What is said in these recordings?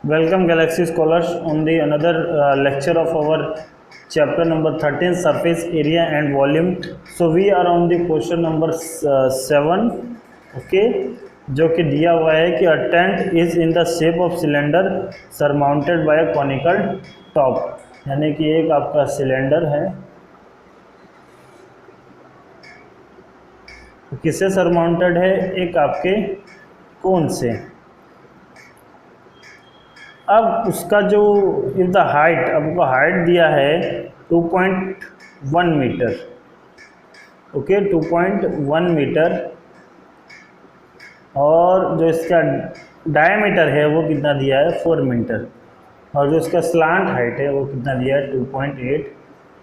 Welcome Galaxy Scholars on the another lecture of our chapter number 13 surface area and volume. So we are on the question number 7. Okay, जो कि दिया हुआ है कि a tent is in the shape of cylinder surmounted by a conical top, यानी कि एक आपका सिलेंडर है, किससे सरमाउंटेड है, एक आपके कोन से। अब उसका जो इफ द हाइट, आपको हाइट दिया है 2.1 मीटर, ओके 2.1 मीटर, और जो इसका डायमीटर है वो कितना दिया है 4 मीटर, और जो इसका स्लांट हाइट है वो कितना दिया है 2.8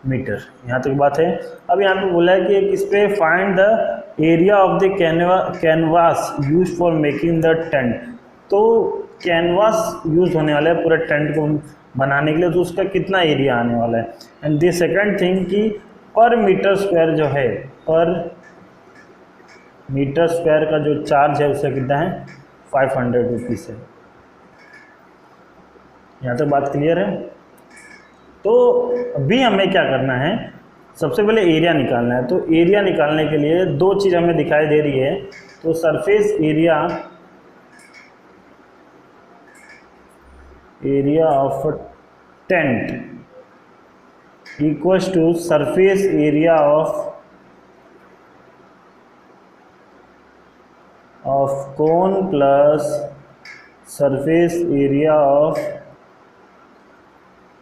मीटर। यहाँ तक बात है। अब यहाँ पे बोला है कि इस पे find the area of the canvas use for making the tent. तो कैनवास यूज़ होने वाला है पूरे टेंट को बनाने के लिए, तो उसका कितना एरिया आने वाला है। एंड द सेकंड थिंग कि पर मीटर स्क्वायर जो है, पर मीटर स्क्वायर का जो चार्ज है उसका कितना है 500 रुपीज़ है। यहाँ तक बात क्लियर है। तो अभी हमें क्या करना है, सबसे पहले एरिया निकालना है। तो एरिया निकालने के लिए दो चीज़ हमें दिखाई दे रही है। तो surface area of tent equals to surface area of cone plus surface area of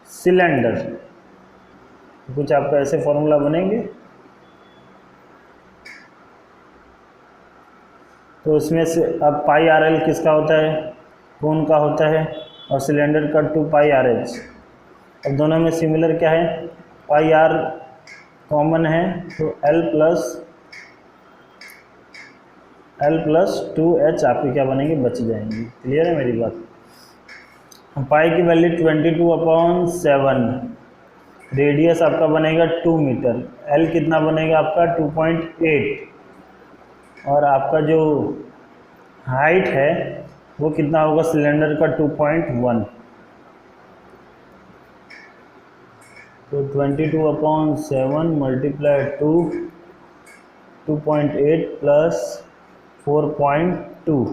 cylinder. कुछ आपका ऐसे फॉर्मूला बनेंगे। तो इसमें से अब पाई आर एल किसका होता है, कोन का होता है, और सिलेंडर का 2 पाई आर एच। अब दोनों में सिमिलर क्या है, पाई आर कॉमन है, तो एल प्लस 2h आपके क्या बनेंगे, बच जाएंगे। क्लियर है मेरी बात। पाई की वैल्यू 22/7, रेडियस आपका बनेगा 2 मीटर, एल कितना बनेगा आपका 2.8, और आपका जो हाइट है वो कितना होगा सिलेंडर का 2.1। तो 22/7 मल्टीप्लाई 2.8 प्लस 4.2।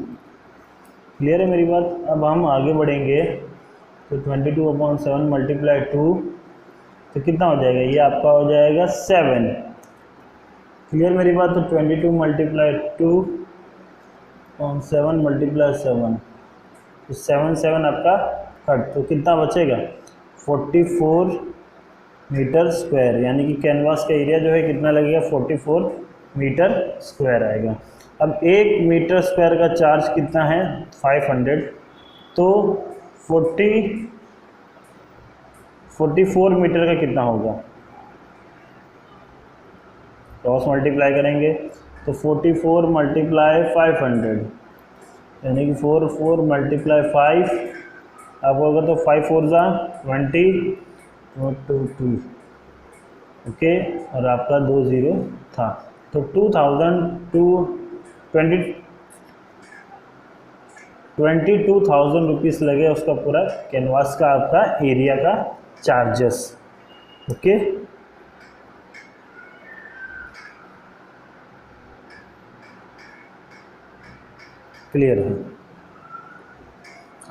क्लियर है मेरी बात। अब हम आगे बढ़ेंगे। तो 22/7 मल्टीप्लाई 2 तो कितना हो जाएगा, ये आपका हो जाएगा 7। क्लियर मेरी बात। तो 22 मल्टीप्लाई 2/7 मल्टीप्लाई 7, तो 7 आपका कट, तो कितना बचेगा 44 मीटर स्क्वायर, यानी कि कैनवास का एरिया जो है कितना लगेगा 44 मीटर स्क्वायर आएगा। अब 1 मीटर स्क्वायर का चार्ज कितना है 500, तो 44 मीटर का कितना होगा, क्रॉस मल्टीप्लाई करेंगे तो 44 मल्टीप्लाई 500, यानी कि 44 मल्टीप्लाई 5 आपको होगा, तो 5 4 जा 20 2 ओके, और आपका 2 0 था। तो 22,000 रुपीज़ लगे उसका पूरा कैनवास का आपका एरिया का चार्जेस। ओके, क्लियर है।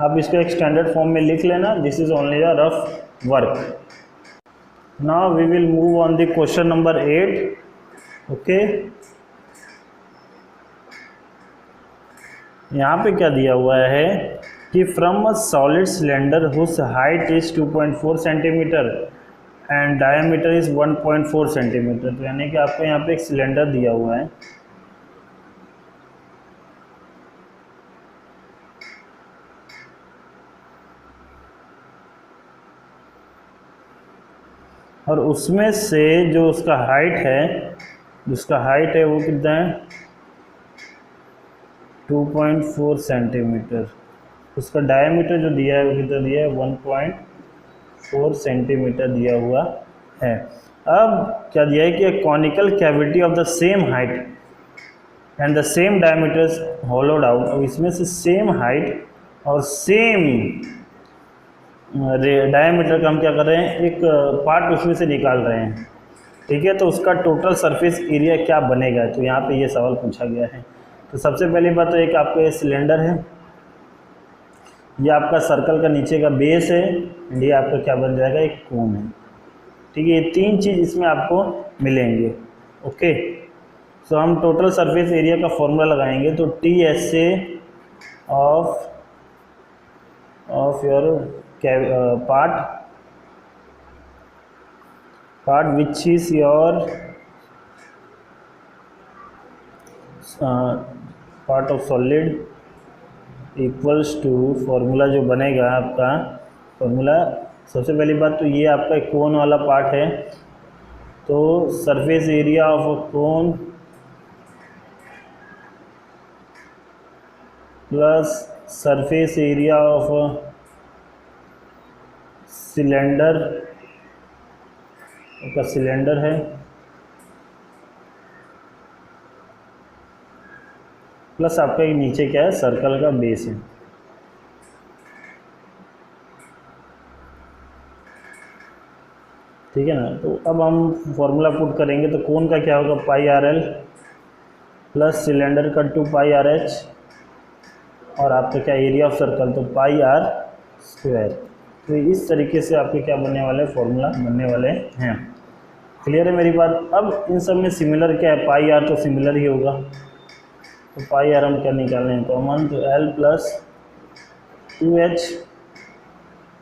आप इसको एक स्टैंडर्ड फॉर्म में लिख लेना, this is only a rough work. Now we will move on the question number 8। Okay, यहाँ पे क्या दिया हुआ है कि from a solid cylinder whose height is 2.4 centimetre and diameter is 1.4 centimetre. तो यानी कि आपको यहाँ पे एक सिलेंडर दिया हुआ है, और उसमें से जो उसका हाइट है, वो कितना है 2.4 सेंटीमीटर। उसका डायमीटर जो दिया है वो कितना दिया है 1.4 सेंटीमीटर दिया हुआ है। अब क्या दिया है कि conical cavity of the same height and the same diameter होलोड out. अब इसमें से सेम हाइट और सेम डायमीटर का हम क्या कर रहे हैं, एक पार्ट उसमें से निकाल रहे हैं, ठीक है। तो उसका टोटल सरफेस एरिया क्या बनेगा, तो यहाँ पे ये सवाल पूछा गया है। तो सबसे पहली बात तो एक आपका ये सिलेंडर है, ये आपका सर्कल का नीचे का बेस है, एंड ये आपका क्या बन जाएगा, एक कोन है, ठीक है। ये तीन चीज़ इसमें आपको मिलेंगे, ओके। सो हम टोटल सरफेस एरिया का फॉर्मूला लगाएंगे, तो T S A of your part which is your part of solid equals to, formula जो बनेगा आपका फॉर्मूला, सबसे पहली बात तो ये आपका कोन वाला पार्ट है, तो surface area of a cone plus surface area of a cylinder, आपका सिलेंडर है, प्लस आपका ये नीचे क्या है, सर्कल का बेस है, ठीक है ना। तो अब हम फॉर्मूला पुट करेंगे, तो कोन का क्या होगा, पाई आर एल प्लस सिलेंडर का 2 पाई आर एच, और आपका क्या एरिया ऑफ सर्कल, तो पाई आर स्क्वायर। तो इस तरीके से आपके क्या बनने वाले, फॉर्मूला बनने वाले हैं। क्लियर है मेरी बात। अब इन सब में सिमिलर क्या है, पाई आर तो सिमिलर ही होगा, तो पाई आर हम क्या निकाल रहे हैं, कॉमन, तो L plus 2h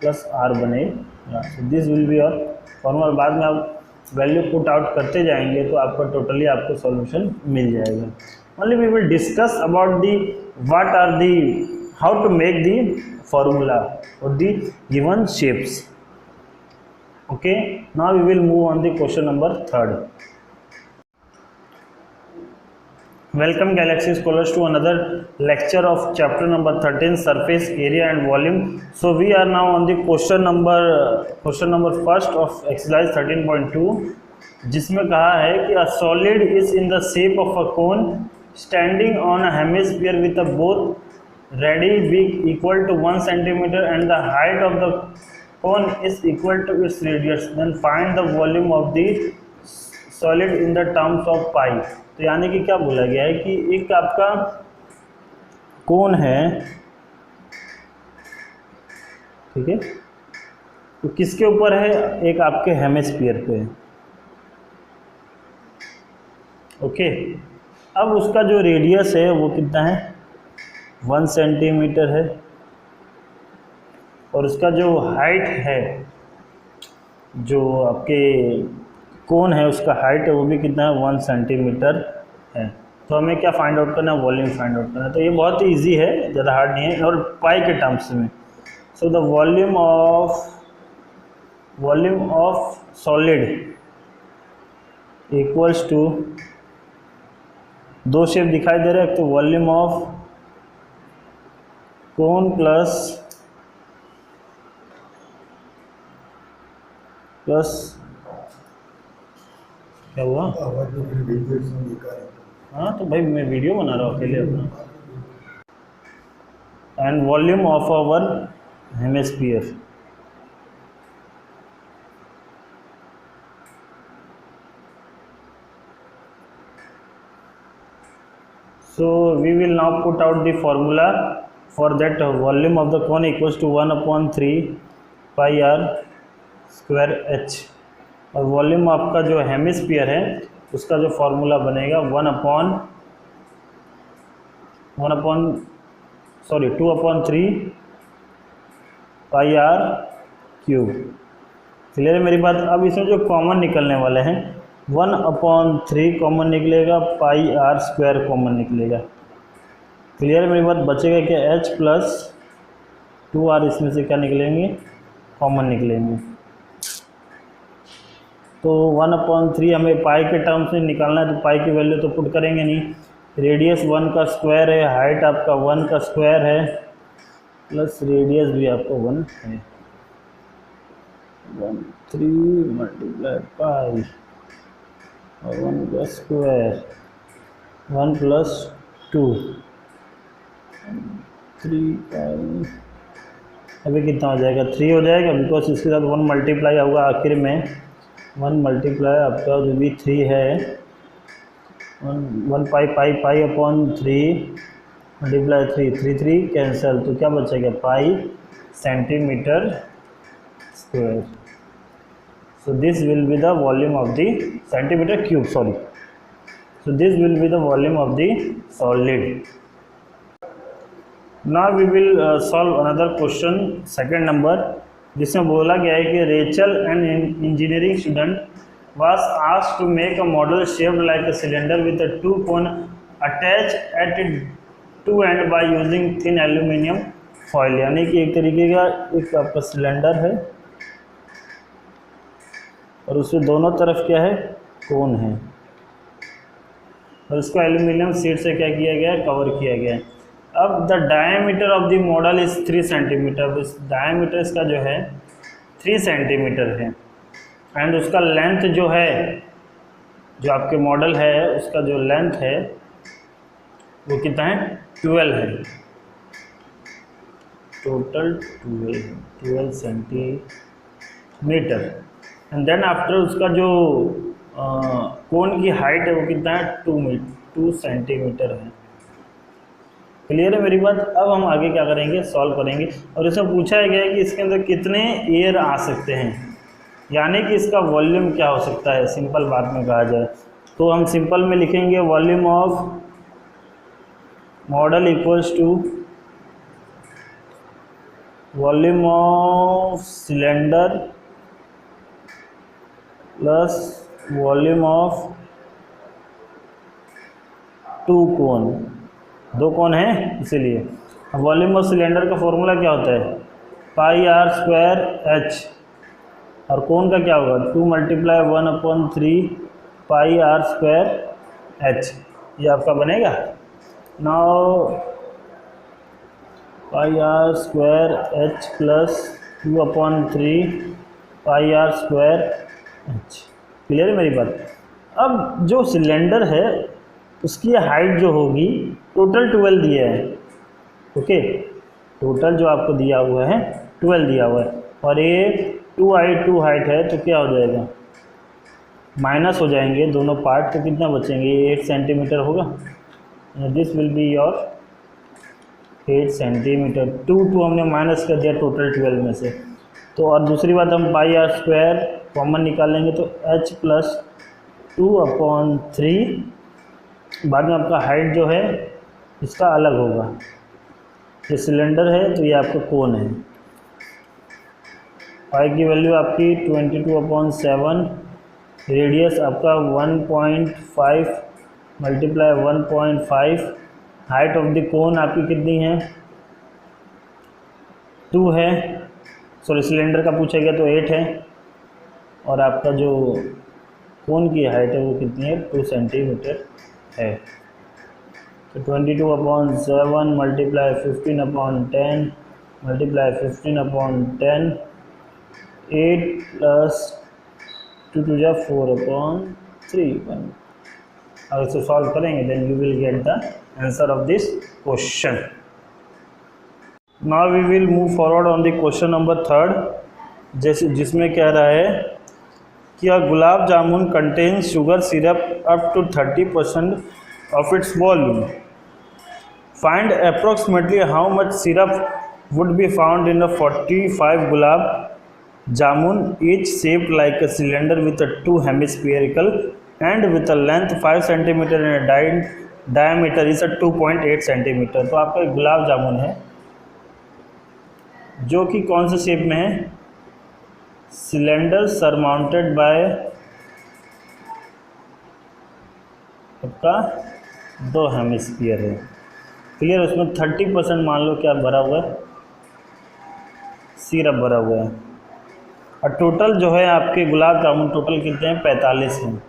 plus R बनेगा। This will be your formula. बाद में आप वैल्यू पुट आउट करते जाएंगे तो आपका टोटली आपको सॉल्यूशन मिल जाएगा। Only we will discuss about the what are the, how to make the formula और the given shapes, okay. Now we will move on the question number 3rd. Welcome Galaxy Scholars to another lecture of chapter number 13, surface area and volume. So we are now on the question number first of exercise 13.2, जिसमें कहा है कि a solid is in the shape of a cone standing on a hemisphere with a both radii equal to 1 centimeter and the height of the cone is equal to its radius. Then find the volume of the solid in the terms of pi. तो यानी कि क्या बोला गया है कि एक आपका कोन है, ठीक है, तो किसके ऊपर है, एक आपके हेमिस्फीयर पे है, ओके। अब उसका जो रेडियस है वो कितना है, 1 सेंटीमीटर है, और उसका जो हाइट है, जो आपके कोन है उसका हाइट है वो भी कितना है, 1 सेंटीमीटर है। तो हमें क्या फाइंड आउट करना है, वॉल्यूम फाइंड आउट करना है। तो ये बहुत ही इजी है, ज़्यादा हार्ड नहीं है, और पाई के टर्म्स में। So the volume of solid equals to, दो शेप दिखाई दे रहा है, तो वॉल्यूम ऑफ कोन प्लस क्या हुआ, हाँ तो भाई मैं वीडियो बना रहा हूँ अकेले अपना, and volume of our hemisphere. So we will now put out the formula for that. Volume of the cone equals to 1/3 pi r square h, और वॉल्यूम आपका जो हेमिस्फीयर है उसका जो फॉर्मूला बनेगा 2/3 पाई आर क्यूब। क्लियर है मेरी बात। अब इसमें जो कॉमन निकलने वाले हैं, 1/3 कॉमन निकलेगा, पाई आर स्क्वायर कॉमन निकलेगा। क्लियर है मेरी बात। बचेगा क्या, h प्लस 2r, इसमें से क्या निकलेंगे, कॉमन निकलेंगे। तो 1/3 हमें पाई के टर्म्स में निकालना है, तो पाई की वैल्यू तो पुट करेंगे नहीं। रेडियस 1 का स्क्वायर है, हाइट आपका 1 का स्क्वायर है, प्लस रेडियस भी आपका 1 है। 1/3 मल्टीप्लाई पाई और 1 का स्क्वायर, 1 + 2, 3 पाई अभी कितना हो जाएगा, 3 हो जाएगा, बिकॉज इसके साथ 1 मल्टीप्लाई होगा आखिर में, 1 मल्टीप्लाई आपका जो भी 3 है, 1 पाई पाई पाई अपॉन 3 मल्टीप्लाई 3 कैंसिल, तो क्या बचेगा, पाई centimetre square. So this will be the volume of the centimeter cube, sorry. So this will be the volume of the solid. Now we will solve another question, second number, जिसमें बोला गया है कि Rachel an engineering student was asked to make a model shaped like a cylinder with a 2 cone attached at two end by using thin aluminum foil। यानी कि एक तरीके का एक आपका सिलेंडर है और उसके दोनों तरफ क्या है, कोन है, और इसको एल्यूमिनियम शीट से क्या किया गया है, कवर किया गया है। अब the diameter of the model is 3 centimetre, इस डायमीटर इसका जो है 3 सेंटीमीटर है, एंड उसका लेंथ जो है, जो आपके मॉडल है उसका जो लेंथ है वो कितना है, 12 है, total 12 centimetre. And then after उसका जो कोन की हाइट है वो कितना है, 2 सेंटीमीटर है। क्लियर है मेरी बात। अब हम आगे क्या करेंगे, सॉल्व करेंगे, और इसमें पूछा गया है कि इसके अंदर कितने एयर आ सकते हैं, यानी कि इसका वॉल्यूम क्या हो सकता है, सिंपल बात में कहा जाए तो हम सिंपल में लिखेंगे volume of model equals to volume of cylinder plus volume of 2 cone, 2 cone है इसीलिए। वॉल्यूम ऑफ सिलेंडर का फॉर्मूला क्या होता है, पाई आर स्क्वायर एच, और कोन का क्या होगा, 2 multiply 1/3 pi R square H, ये आपका बनेगा। Now pi R square H plus 2/3 pi R square H. Clear है मेरी बात। अब जो सिलेंडर है उसकी हाइट जो होगी, टोटल 12 दिया है, ओके, टोटल जो आपको दिया हुआ है 12 दिया हुआ है, और ये 2 हाइट है, तो क्या हो जाएगा, माइनस हो जाएंगे दोनों पार्ट, तो कितना बचेंगे, 8 सेंटीमीटर होगा। This will be your 8 centimetre. 2 हमने माइनस कर दिया टोटल 12 में से, तो और दूसरी बात हम पाई आर स्क्वायर कॉमन निकालेंगे तो h प्लस 2/3, बाद में आपका हाइट जो है इसका अलग होगा, ये सिलेंडर है तो ये आपका कोन है। पाई की वैल्यू आपकी 22/7, रेडियस आपका 1.5 multiply 1.5, height of the cone आपकी कितनी है, 2 है, सॉरी सिलेंडर का पूछा गया तो 8 है, और आपका जो कोन की हाइट है वो कितनी है, 2 सेंटीमीटर है। तो 22/7 मल्टीप्लाई 15/10 मल्टीप्लाई 15/10, 8 प्लस 2 2 जा 4/3। अगर इसे सॉल्व करेंगे then you will get the answer of this question. Now we will move forward on the question number 3, जैसे जिसमें कह रहा है कि gulab jamun contains sugar syrup up to 30% of its volume, find approximately how much syrup would be found in 45 gulab jamun each shaped like a cylinder with 2 hemispherical and with a length 5 centimetre and diameter is 2.8 centimetre. तो आपका एक गुलाब जामुन है जो कि कौन से shape में है, सिलेंडर सरमाउंटेड बाय आपका 2 हेमिस्फीयर है। क्लियर, उसमें 30% मान लो क्या भरा हुआ है, सिरप भरा हुआ है, और टोटल जो है आपके गुलाब जामुन टोटल कितने हैं, 45 हैं।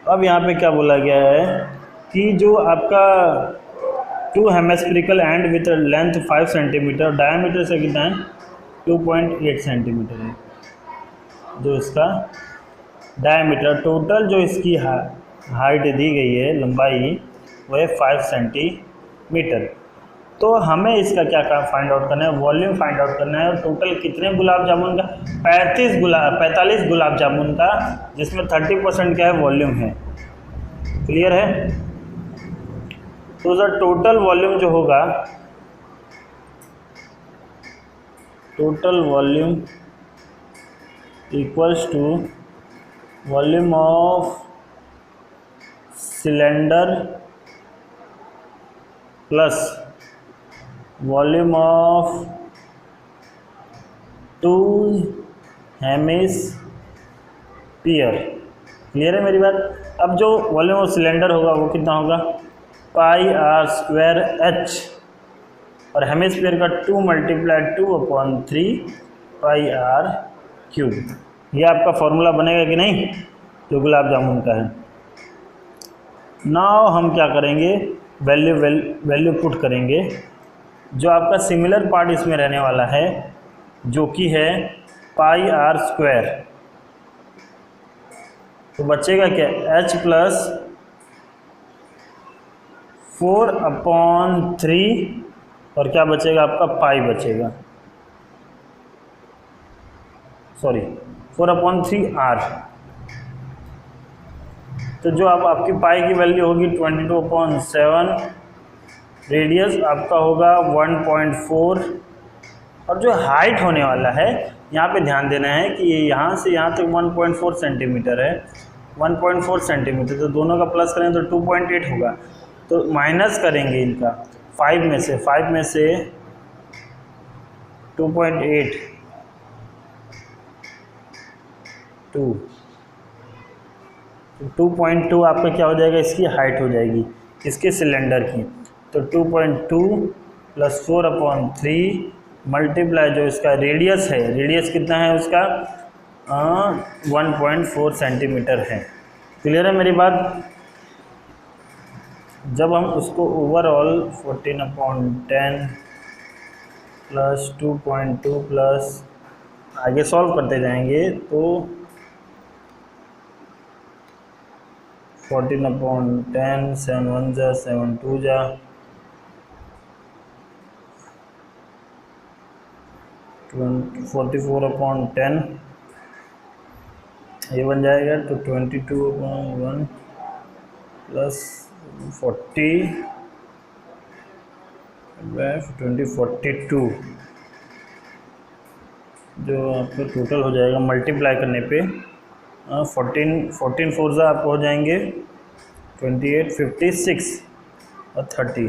अब यहाँ पे क्या बोला गया है कि जो आपका 2 hemispherical and with length 5 centimetre, diameter से कितना है 2.8 सेंटीमीटर है जो इसका डायमीटर। टोटल जो इसकी हाइट दी गई है, लंबाई, वो है 5 सेंटीमीटर। तो हमें इसका क्या काम फाइंड आउट करना है, वॉल्यूम फाइंड आउट करना है। और टोटल कितने गुलाब जामुन का, 45 गुलाब जामुन का, जिसमें 30% क्या है, वॉल्यूम है। क्लियर है? तो सर टोटल वॉल्यूम जो होगा, total volume equals to volume of cylinder plus volume of 2 hemisphere. Clear है मेरी बात? अब जो वॉल्यूम ऑफ सिलेंडर होगा वो कितना होगा, πr²h, और हेमिस्फीयर का 2 × 2/3 πr³। ये आपका फॉर्मूला बनेगा कि नहीं, जो गुलाब जामुन का है। नाउ हम क्या करेंगे, वैल्यू पुट करेंगे। जो आपका सिमिलर पार्ट इसमें रहने वाला है, जो कि है πr², तो बचेगा क्या, h + 4/3, और क्या बचेगा आपका, पाई बचेगा, सॉरी 4/3r। तो जो आपकी पाई की वैल्यू होगी 22/7, रेडियस आपका होगा 1.4, और जो हाइट होने वाला है, यहाँ पे ध्यान देना है कि ये यहाँ से यहाँ तक 1.4 सेंटीमीटर है, 1.4 सेंटीमीटर, तो दोनों का प्लस करें तो 2.8 होगा। तो माइनस करेंगे इनका 5 में से 2.8 2.2 आपका क्या हो जाएगा, इसकी हाइट हो जाएगी, इसके सिलेंडर की। तो 2.2 + 4/3 मल्टीप्लाई जो इसका रेडियस है, रेडियस कितना है उसका, 1.4 सेंटीमीटर है। क्लियर है मेरी बात? जब हम उसको ओवरऑल 14/10 + 2.2 प्लस आगे सॉल्व करते जाएंगे, तो 14/10, 7 1 जा 7 2 जा, 44/10, ये बन जाएगा। तो 22/1 + 42, जो आपका टोटल हो जाएगा मल्टीप्लाई करने पे 14 4 जा आपको हो जाएंगे 28, 56 और 30।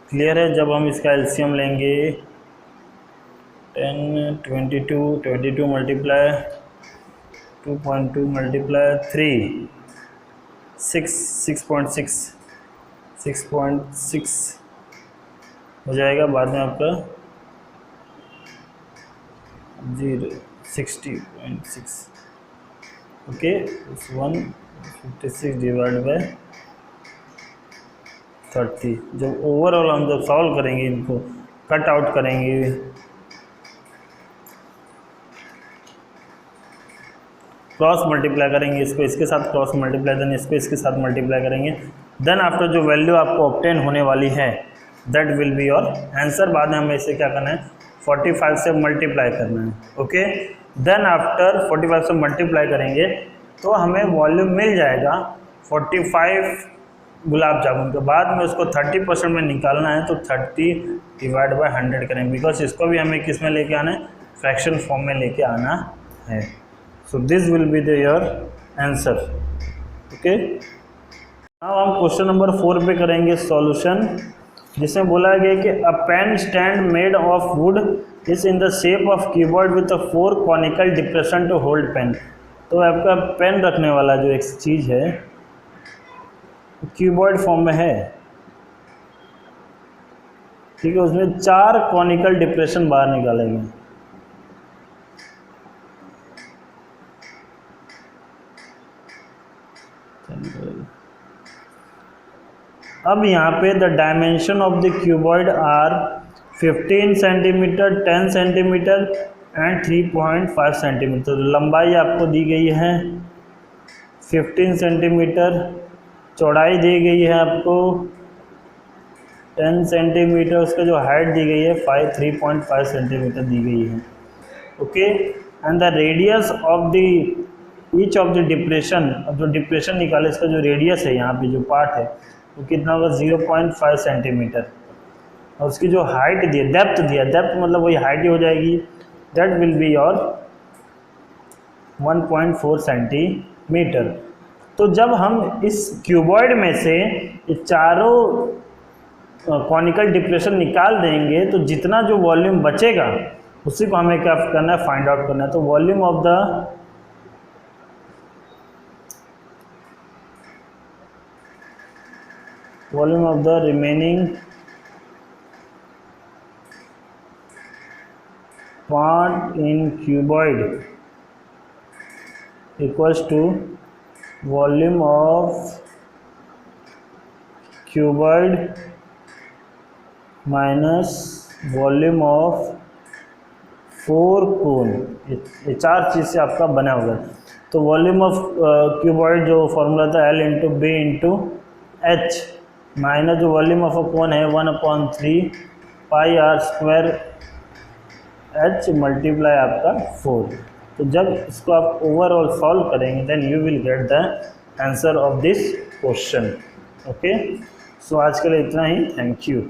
क्लियर है? जब हम इसका एलसीएम लेंगे 10 22 मल्टीप्लाई 2.2 मल्टीप्लाई 3 6.6 हो जाएगा। बाद में आपका 60.6, ओके। 156 / 30। जब ओवरऑल हम जब सॉल्व करेंगे, इनको कट आउट करेंगे, क्रॉस मल्टीप्लाई करेंगे, इसको इसके साथ क्रॉस मल्टीप्लाई, देन इसको इसके साथ मल्टीप्लाई करेंगे, देन आफ्टर जो वैल्यू आपको ऑब्टेन होने वाली है that will be your answer. बाद में हमें इसे क्या करना है, 45 से मल्टीप्लाई करना है, ओके। देन आफ्टर 45 से मल्टीप्लाई करेंगे तो हमें वॉल्यूम मिल जाएगा 45 गुलाब जामुन के। बाद में उसको 30% में निकालना है, तो 30 / 100 करेंगे, बिकॉज इसको भी हमें किस में लेके आना है, फ्रैक्शन फॉर्म में लेके आना है। So this will be your answer, okay. अब हम क्वेश्चन नंबर 4 पे करेंगे सॉल्यूशन, जिसमें बोला गया कि a pen stand made of wood is in the shape of keyboard with a 4 conical depression to hold pen. तो आपका पेन रखने वाला जो एक चीज़ है कीबोर्ड फॉर्म में है, ठीक है। उसमें 4 कॉनिकल डिप्रेशन बाहर निकाले गए। अब यहाँ पे the dimension of the cuboid are 15 centimetre, 10 centimetre and 3.5 centimetre. लंबाई आपको दी गई है 15 सेंटीमीटर, चौड़ाई दी गई है आपको 10 सेंटीमीटर, उसका जो हाइट दी गई है 3.5 सेंटीमीटर दी गई है। Okay, and the radius of the each of the depression, अब जो डिप्रेशन निकाले इसका जो रेडियस है यहाँ पे जो पार्ट है वो कितना होगा 0.5 सेंटीमीटर, और उसकी जो हाइट दी है, डेप्थ दिया, डेप्थ मतलब वही हाइट ही हो जाएगी, that will be your 1.4 centimetre. तो जब हम इस क्यूबॉइड में से ये चारों कॉनिकल डिप्रेशन निकाल देंगे तो जितना जो वॉल्यूम बचेगा उसी को हमें क्या करना है, फाइंड आउट करना है। तो volume of the remaining part in cuboid equals to volume of cuboid minus volume of 4 cone. ये चार चीज़ से आपका बना हुआ है। तो वॉल्यूम ऑफ क्यूबॉइड जो फॉर्मूला था L into B into H, minus जो वॉल्यूम ऑफ अ कोन है 1/3 pi R square H multiply आपका 4। तो जब इसको आप ओवरऑल सॉल्व करेंगे then you will get the answer of this question. Okay, सो आज के लिए इतना ही, थैंक यू।